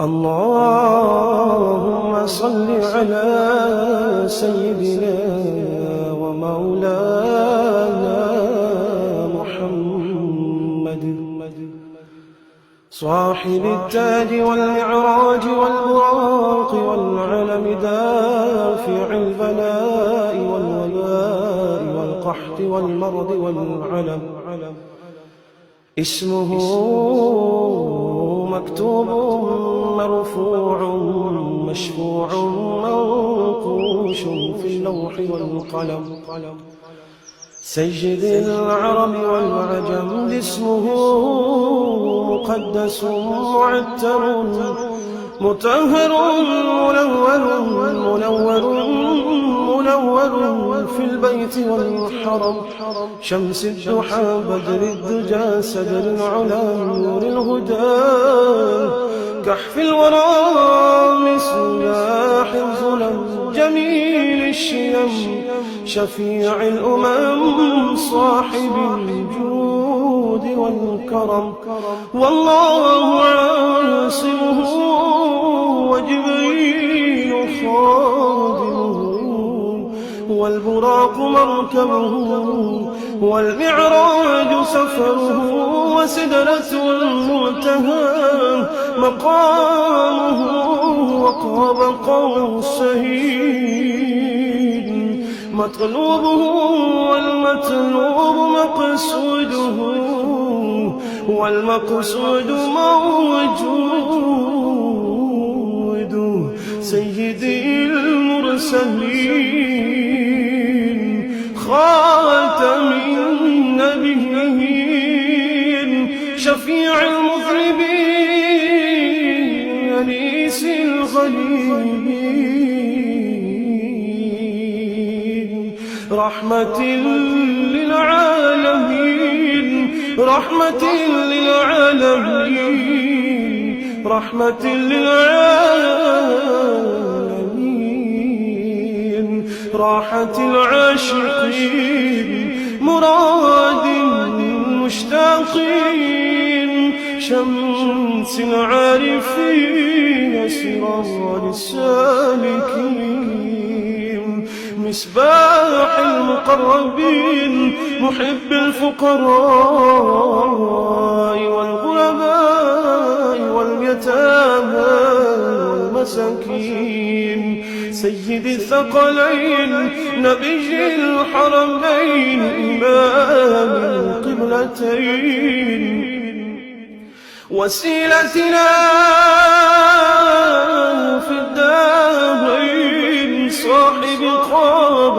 اللهم صل على سيدنا ومولانا محمد صاحب التاج والمعراج والبراق والعلم دافع البلاء والوباء والقحط والمرض والعلم اسمه مكتوب مرفوع مشفوع منقوش في اللوح والقلم سيد العرب والعجم اسمه مقدس معتر مطهر منور في البيت والحرم شمس الضحى بدر الدجى سدر العلا نور الهدى كحف الورى مصباح الظلم جميل الشيم شفيع الأمم صاحب الجود والكرم والله عاصمه وجبريل خادمه والبراق مركبه والمعراج سفره وسدرة المنتهى مقامه وقاب قوسين مطلوبه والمطلوب مقصوده والمقصود موجود سيدي المرسلين خاتم النبيين شفيع المذنبين أنيس الغليلين رحمة للعالمين رحمة للعالمين رحمة للعالمين راحة العاشقين مراد المشتاقين شمس العارفين سراج السالكين مصباح المقربين محب الفقراء والغرباء واليتامى والمساكين سيد الثقلين نبي الحرمين إمام القبلتين وسيلتنا في الدارين صاحب قاب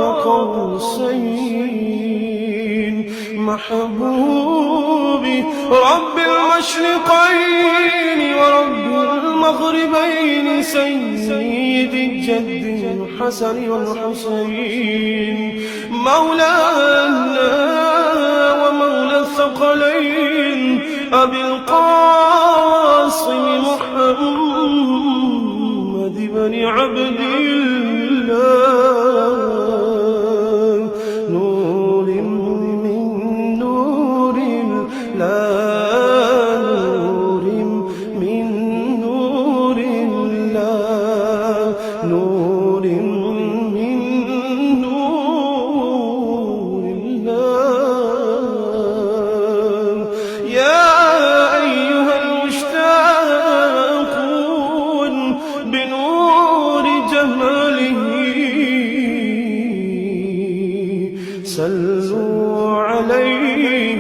قوسين محبوبي رب المشرقين ورب المغربين سيد الجد الحسن والحسين مولانا ومولى الثقلين أبي القاسم محمد بن عبد الله نور من نور الله نور من نور الله نور من نور الله يا أيها المشتاقون بنور جماله صلوا عليه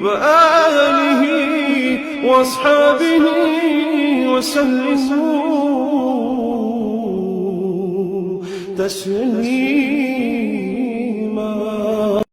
وآله وأصحابه وسلموا تسليما